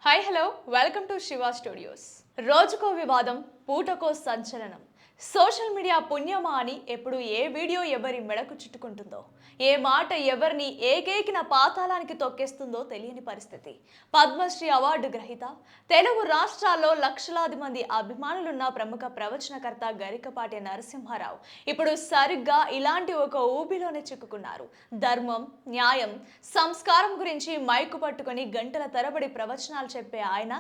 Hi hello welcome to Shiva studios. రోజుకో వివాదం, పూటకో సంచలనం. సోషల్ మీడియా పుణ్యమా అని ఎప్పుడు ఏ వీడియో ఎవరి మెడకు చుట్టుకుంటుందో, ఏ మాట ఎవరిని ఏకేకిన పాతాళానికి తొక్కేస్తుందో తెలియని పరిస్థితి. పద్మశ్రీ అవార్డు గ్రహీత, తెలుగు రాష్ట్రాల్లో లక్షలాది మంది అభిమానులున్న ప్రముఖ ప్రవచనకర్త గరికపాటి నరసింహారావు ఇప్పుడు సరిగ్గా ఇలాంటి ఒక ఊబిలోనే చిక్కుకున్నారు. ధర్మం, న్యాయం, సంస్కారం గురించి మైకు పట్టుకొని గంటల తరబడి ప్రవచనాలు చెప్పే ఆయన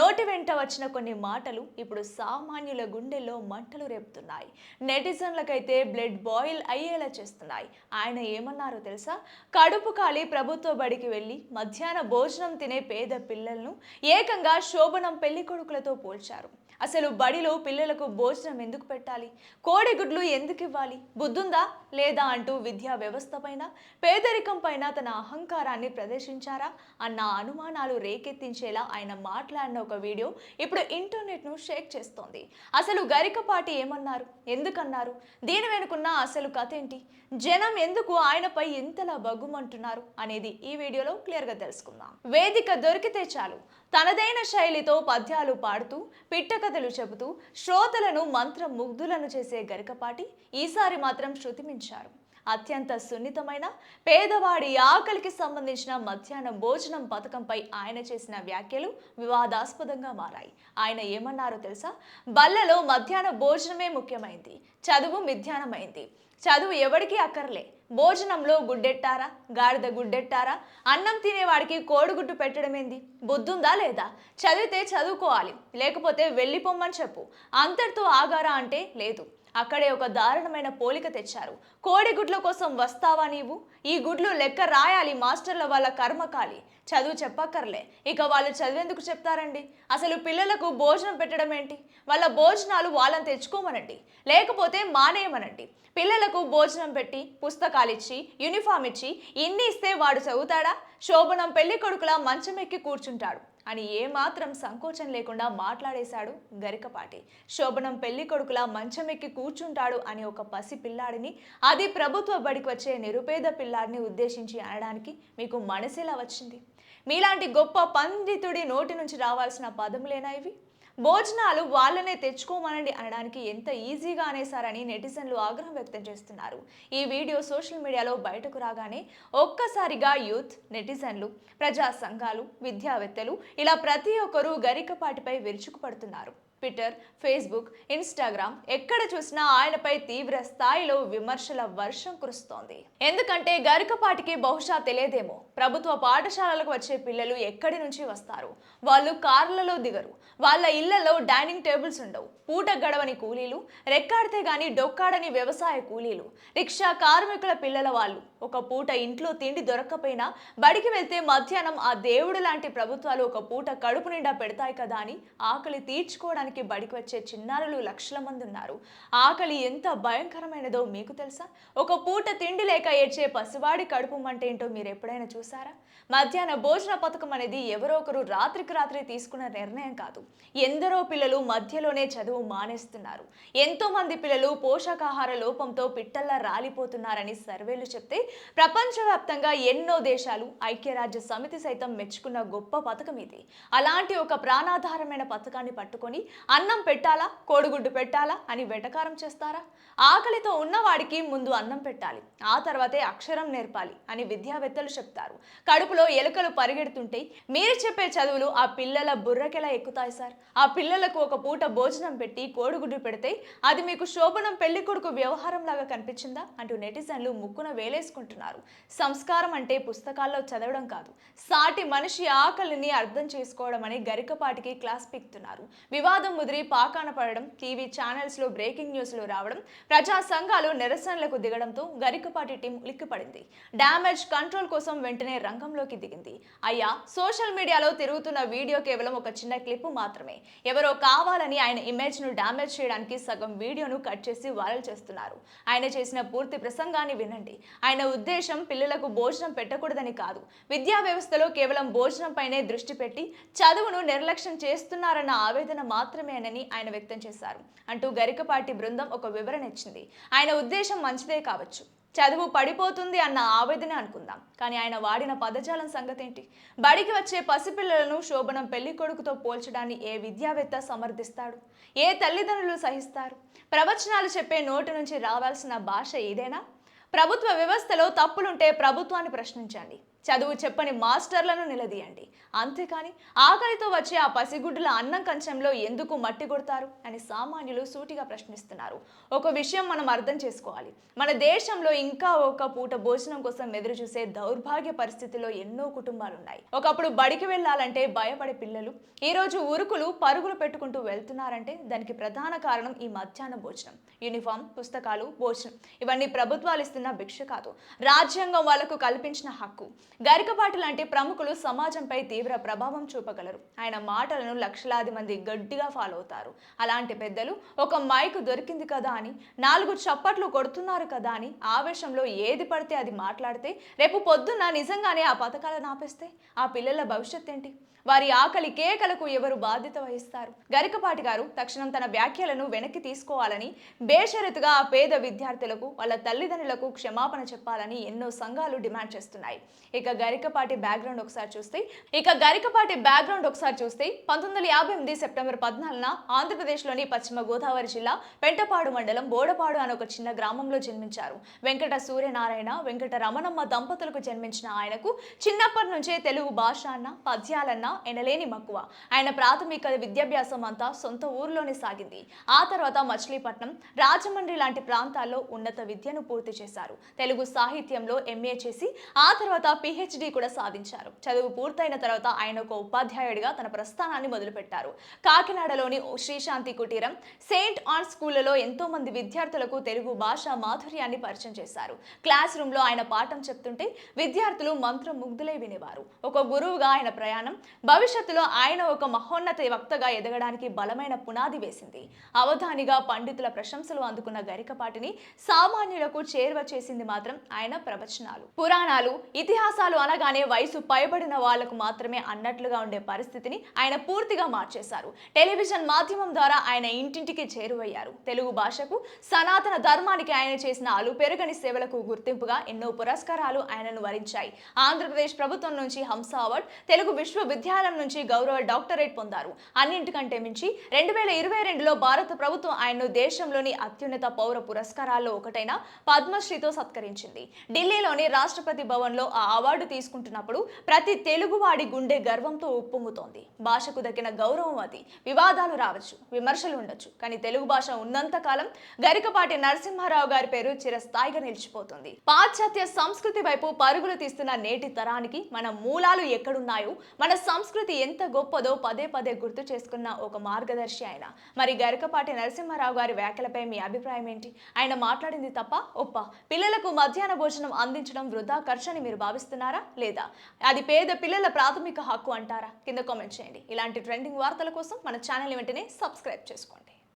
నోటి వెంట వచ్చిన కొన్ని మాటలు ఇప్పుడు సామాన్యుల గుండెల్లో మంటలు రేపుతున్నాయి. నెటిజన్లకైతే బ్లడ్ బాయిల్ అయ్యేలా చేస్తున్నాయి. ఆయన ఏమన్నారో తెలుసా? కడుపు కాలి ప్రభుత్వ బడికి వెళ్ళి మధ్యాహ్న భోజనం తినే పేద పిల్లలను ఏకంగా శోభనం పెళ్లి కొడుకులతో పోల్చారు. అసలు బడిలో పిల్లలకు భోజనం ఎందుకు పెట్టాలి? కోడిగుడ్లు ఎందుకు ఇవ్వాలి? బుద్ధుందా లేదా అంటూ విద్యా వ్యవస్థ పైన, పేదరికం పైన తన అహంకారాన్ని ప్రదర్శించారా అన్న అనుమానాలు రేకెత్తించేలా ఆయన మాట్లాడిన ఒక వీడియో ఇప్పుడు ఇంటర్నెట్ను షేక్ చేస్తోంది. అసలు గరికపాటి ఏమన్నారు, ఎందుకన్నారు, దీని వెనుకున్న అసలు కథ ఏంటి, జనం ఎందుకు ఆయనపై ఇంతలా బగ్గుమంటున్నారు అనేది ఈ వీడియోలో క్లియర్గా తెలుసుకుందాం. వేదిక దొరికితే చాలు తనదైన శైలితో పద్యాలు పాడుతూ, పిట్టకథలు చెబుతూ శ్రోతలను మంత్రముగ్ధులను చేసే గరికపాటి ఈసారి మాత్రం శృతిమించారు. అత్యంత సున్నితమైన పేదవాడి ఆకలికి సంబంధించిన మధ్యాహ్న భోజనం పథకంపై ఆయన చేసిన వ్యాఖ్యలు వివాదాస్పదంగా మారాయి. ఆయన ఏమన్నారో తెలుసా? బల్లలో మధ్యాహ్న భోజనమే ముఖ్యమైంది, చదువు మిథ్యానమైంది. చదువు ఎవడికి అక్కర్లే. భోజనంలో గుడ్డెట్టారా, గాడిద గుడ్డెట్టారా? అన్నం తినేవాడికి కోడిగుడ్డు పెట్టడమేంది? బుద్ధుందా లేదా? చదివితే చదువుకోవాలి, లేకపోతే వెళ్ళిపోమ్మని చెప్పు. అంతటితో ఆగారా అంటే లేదు. అక్కడే ఒక దారుణమైన పోలిక తెచ్చారు. కోడిగుడ్ల కోసం వస్తావా నీవు? ఈ గుడ్లు లెక్క రాయాలి మాస్టర్ల వాళ్ళ కర్మకాలి. చదువు చెప్పక్కర్లే, ఇక వాళ్ళు చదివేందుకు చెప్తారండి? అసలు పిల్లలకు భోజనం పెట్టడం ఏంటి? వాళ్ళ భోజనాలు వాళ్ళని తెచ్చుకోమనండి, లేకపోతే మానేయమనండి. పిల్లలకు భోజనం పెట్టి, పుస్తకాలు ఇచ్చి, యూనిఫామ్ ఇచ్చి ఇన్ని ఇస్తే వాడు చదువుతాడా? శోభనం పెళ్లి కొడుకులా మంచమెక్కి కూర్చుంటాడు అని ఏమాత్రం సంకోచం లేకుండా మాట్లాడేశాడు గరికపాటి. శోభనం పెళ్లి కొడుకులా మంచమెక్కి కూర్చుంటాడు అని ఒక పసి పిల్లాడిని, అది ప్రభుత్వ బడికి వచ్చే నిరుపేద పిల్లాడిని ఉద్దేశించి అనడానికి మీకు మనసేలా వచ్చింది? మీలాంటి గొప్ప పండితుడి నోటి నుంచి రావాల్సిన పదములేనా ఇవి? భోజనాలు వాళ్ళనే తెచ్చుకోమనండి అనడానికి ఎంత ఈజీగా అనేసారని నెటిజన్లు ఆగ్రహం వ్యక్తం చేస్తున్నారు. ఈ వీడియో సోషల్ మీడియాలో బయటకు రాగానే ఒక్కసారిగా యూత్, నెటిజన్లు, ప్రజా సంఘాలు, విద్యావేత్తలు ఇలా ప్రతి ఒక్కరూ గరికపాటిపై విరుచుకుపడుతున్నారు. ట్విట్టర్, ఫేస్బుక్, ఇన్స్టాగ్రామ్ ఎక్కడ చూసినా ఆయనపై తీవ్ర స్థాయిలో విమర్శల వర్షం కురుస్తోంది. ఎందుకంటే గరికపాటికి బహుశా తెలియదేమో, ప్రభుత్వ పాఠశాలలకు వచ్చే పిల్లలు ఎక్కడి నుంచి వస్తారు? వాళ్ళు కార్లలో దిగరు, వాళ్ళ ఇళ్లలో డైనింగ్ టేబుల్స్ ఉండవు. పూట గడవని కూలీలు, రెక్కాడితే గాని డొక్కాడని వ్యవసాయ కూలీలు, రిక్షా కార్మికుల పిల్లల వాళ్ళు ఒక పూట ఇంట్లో తిండి దొరక్కపోయినా బడికి వెళ్తే మధ్యాహ్నం ఆ దేవుడు లాంటి ప్రభుత్వాలు ఒక పూట కడుపు నిండా పెడతాయి కదా అని ఆకలి తీర్చుకోవడానికి బడికి వచ్చే చిన్నారులు లక్షల మంది ఉన్నారు. ఆకలి ఎంత భయంకరమైనదో మీకు తెలుసా? ఒక పూట తిండి లేక ఏడ్చే పసివాడి కడుపు మంట ఏంటో మీరు ఎప్పుడైనా చూసారా? మధ్యాహ్న భోజన పథకం అనేది ఎవరో ఒకరు రాత్రికి రాత్రి తీసుకున్న నిర్ణయం కాదు. ఎందరో పిల్లలు మధ్యలోనే చదువు మానేస్తున్నారు. ఎంతో మంది పిల్లలు పోషకాహార లోపంతో పిట్టల్లా రాలిపోతున్నారని సర్వేలు చెప్తే ప్రపంచవ్యాప్తంగా ఎన్నో దేశాలు, ఐక్యరాజ్య సమితి సైతం మెచ్చుకున్న గొప్ప పథకం ఇది. అలాంటి ఒక ప్రాణాధారమైన పథకాన్ని పట్టుకొని అన్నం పెట్టాలా, కోడిగుడ్డు పెట్టాలా అని వెటకారం చేస్తారా? ఆకలితో ఉన్నవాడికి ముందు అన్నం పెట్టాలి, ఆ తర్వాతే అక్షరం నేర్పాలి అని విద్యావేత్తలు చెప్తారు. కడుపులో ఎలుకలు పరిగెడుతుంటే మీరు చెప్పే చదువులు ఆ పిల్లల బుర్రకెలా ఎక్కుతాయి సార్? ఆ పిల్లలకు ఒక పూట భోజనం పెట్టి కోడిగుడ్డు పెడితే అది మీకు శోభనం పెళ్లి కొడుకు వ్యవహారం లాగా కనిపించిందా అంటూ నెటిజన్లు ముక్కున వేలేసుకుంటున్నారు. సంస్కారం అంటే పుస్తకాల్లో చదవడం కాదు, సాటి మనిషి ఆకలిని అర్థం చేసుకోవడం అని గరికపాటికి క్లాస్ పీక్తున్నారు. వివాదం ముదిరి పాకాన పడడం, టీవీ ఛానల్స్ లో బ్రేకింగ్ న్యూస్లు రావడం, ప్రజా సంఘాలు నిరసనలకు దిగడంతో గరికపాటి టీం ఉలిక్కిపడింది. డ్యామేజ్ కంట్రోల్ కోసం వెంటనే రంగంలోకి దిగింది. అయ్యా, సోషల్ మీడియాలో తిరుగుతున్న వీడియో కేవలం ఒక చిన్న క్లిప్ మాత్రమే. ఎవరో కావాలని ఆయన ఇమేజ్ ను డ్యామేజ్ చేయడానికి సగం వీడియోను కట్ చేసి వైరల్ చేస్తున్నారు. ఆయన చేసిన పూర్తి ప్రసంగాన్ని వినండి. ఆయన ఉద్దేశం పిల్లలకు భోజనం పెట్టకూడదని కాదు, విద్యా వ్యవస్థలో కేవలం భోజనం పైనే దృష్టి పెట్టి చదువును నిర్లక్ష్యం చేస్తున్నారన్న ఆవేదన మాత్రమేనని ఆయన వ్యక్తం చేశారు. అంటూ గరికపాటి బృందం ఒక వివరణ ఇచ్చింది. ఆయన ఉద్దేశం మంచిదే కావచ్చు, చదువు పడిపోతుంది అన్న ఆవేదన అనుకుందాం. కానీ ఆయన వాడిన పదజాలం సంగతి ఏంటి? బడికి వచ్చే పసిపిల్లలను శోభనం పెళ్లి కొడుకుతో పోల్చడాన్ని ఏ విద్యావేత్త సమర్థిస్తాడు? ఏ తల్లిదండ్రులు సహిస్తారు? ప్రవచనాలు చెప్పే నోటి నుంచి రావాల్సిన భాష ఇదేనా? ప్రభుత్వ వ్యవస్థలో తప్పులుంటే ప్రభుత్వాన్ని ప్రశ్నించండి. చదువు చెప్పని మాస్టర్లను నిలదీయండి. అంతేకాని ఆకలితో వచ్చే ఆ పసిగుడ్డుల అన్నం కంచంలో ఎందుకు మట్టి కొడతారు అని సామాన్యులు సూటిగా ప్రశ్నిస్తున్నారు. ఒక విషయం మనం అర్థం చేసుకోవాలి. మన దేశంలో ఇంకా ఒక పూట భోజనం కోసం ఎదురు చూసే దౌర్భాగ్య పరిస్థితిలో ఎన్నో కుటుంబాలు ఉన్నాయి. ఒకప్పుడు బడికి వెళ్ళాలంటే భయపడే పిల్లలు ఈరోజు ఉరుకులు పరుగులు పెట్టుకుంటూ వెళ్తున్నారంటే దానికి ప్రధాన కారణం ఈ మధ్యాహ్న భోజనం. యూనిఫామ్, పుస్తకాలు, భోజనం ఇవన్నీ ప్రభుత్వాలు ఇస్తున్న భిక్ష కాదు, రాజ్యాంగం వాళ్లకు కల్పించిన హక్కు. గరికపాటి లాంటి ప్రముఖులు సమాజంపై తీవ్ర ప్రభావం చూపగలరు. ఆయన మాటలను లక్షలాది మంది గట్టిగా ఫాలో అవుతారు. అలాంటి పెద్దలు ఒక మైకు దొరికింది కదా అని 4 చప్పట్లు కొడుతున్నారు కదా అని ఆవేశంలో ఏది పడితే అది మాట్లాడితే రేపు పొద్దున్న నిజంగానే ఆ పథకాలను ఆపేస్తే ఆ పిల్లల భవిష్యత్ ఏంటి? వారి ఆకలి కేకలకు ఎవరు బాధ్యత వహిస్తారు? గరికపాటి గారు తక్షణం తన వ్యాఖ్యలను వెనక్కి తీసుకోవాలని, బేషరతుగా ఆ పేద విద్యార్థులకు వాళ్ళ తల్లిదండ్రులకు క్షమాపణ చెప్పాలని ఎన్నో సంఘాలు డిమాండ్ చేస్తున్నాయి. ఇక గరికపాటి బ్యాక్గ్రౌండ్ ఒకసారి చూస్తే 1958 సెప్టెంబర్ 14న ఆంధ్రప్రదేశ్లోని పశ్చిమ గోదావరి జిల్లా పెంటపాడు మండలం బోడపాడు అనే ఒక చిన్న గ్రామంలో జన్మించారు. వెంకట సూర్యనారాయణ, వెంకట రమణమ్మ దంపతులకు జన్మించిన ఆయనకు చిన్నప్పటి నుంచే తెలుగు భాష అన్న, పద్యాలన్న ఎనలేని మక్కువ. ఆయన ప్రాథమిక విద్యాభ్యాసం అంతా సొంత ఊర్లోనే సాగింది. ఆ తర్వాత మచిలీపట్నం, రాజమండ్రి లాంటి ప్రాంతాల్లో ఉన్నత విద్యను పూర్తి చేశారు. తెలుగు సాహిత్యంలో ఎంఏ చేసి ఆ తర్వాత పిహెచ్డి కూడా సాధించారు. చదువు పూర్తయిన తర్వాత ఆయన ఒక ఉపాధ్యాయుడిగా తన ప్రస్థానాన్ని మొదలుపెట్టారు. కాకినాడలోని శ్రీశాంతి కుటీరం, సెయింట్ ఆన్ స్కూళ్లలో ఎంతో మంది విద్యార్థులకు తెలుగు భాష మాధుర్యాన్ని పరిచయం చేశారు. క్లాస్ రూమ్ లో ఆయన పాఠం చెప్తుంటే విద్యార్థులు మంత్రముగ్ధులై వినేవారు. ఒక గురువుగా ఆయన ప్రయాణం భవిష్యత్తులో ఆయన ఒక మహోన్నత వక్తగా ఎదగడానికి బలమైన పునాది వేసింది. అవధానిగా పండితుల ప్రశంసలు అందుకున్న గరికపాటిని సామాన్యులకు చేరువ చేసింది మాత్రం ఆయన ప్రవచనాలు. పురాణాలు, ఇతిహాసాలు అనగానే వయసు పైబడిన వాళ్లకు మాత్రమే అన్నట్లుగా ఉండే పరిస్థితిని ఆయన పూర్తిగా మార్చేశారు. టెలివిజన్ మాధ్యమం ద్వారా ఆయన ఇంటింటికి చేరువయ్యారు. తెలుగు భాషకు, సనాతన ధర్మానికి ఆయన చేసిన అలుపెరుగని సేవలకు గుర్తింపుగా ఎన్నో పురస్కారాలు ఆయనను వరించాయి. ఆంధ్రప్రదేశ్ ప్రభుత్వం నుంచి హంస అవార్డ్, తెలుగు విశ్వవిద్యాలయం నుంచి గౌరవ డాక్టరేట్ పొందారు. అన్నింటికంటే మించి 2022లో భారత ప్రభుత్వం ఆయన్ను దేశంలోని అత్యున్నత పౌర పురస్కారాల్లో ఒకటైన పద్మశ్రీతో సత్కరించింది. ఢిల్లీలోని రాష్ట్రపతి భవన్లో ఆ అవార్డు తీసుకుంటున్నప్పుడు ప్రతి తెలుగువాడి గుండె గర్వంతో ఉప్పొంగుతోంది. భాషకు దక్కిన గౌరవం అది. వివాదాలు రావచ్చు, విమర్శలు ఉండొచ్చు, కానీ తెలుగు భాష ఉన్నంత కాలం గరికపాటి నరసింహారావు గారి పేరు చిరస్థాయిగా నిలిచిపోతుంది. పాశ్చాత్య సంస్కృతి వైపు పరుగులు తీస్తున్న నేటి తరానికి మన మూలాలు ఎక్కడున్నాయో, మన సంస్కృతి ఎంత గొప్పదో పదే పదే గుర్తు చేసుకున్న ఒక మార్గదర్శి ఆయన. మరి గరికపాటి నరసింహారావు గారి వ్యాఖ్యలపై మీ అభిప్రాయం ఏంటి? ఆయన మాట్లాడింది తప్ప ఒప్ప? పిల్లలకు మధ్యాహ్న భోజనం అందించడం వృధా ఖర్చు అని మీరు భావిస్తున్నారా, లేదా అది పేద పిల్లల ప్రాథమిక హక్కు అంటారా? కింద కామెంట్ చేయండి. ఇలాంటి ట్రెండింగ్ వార్తల కోసం మన ఛానల్ వెంటనే సబ్స్క్రైబ్ చేసుకోండి.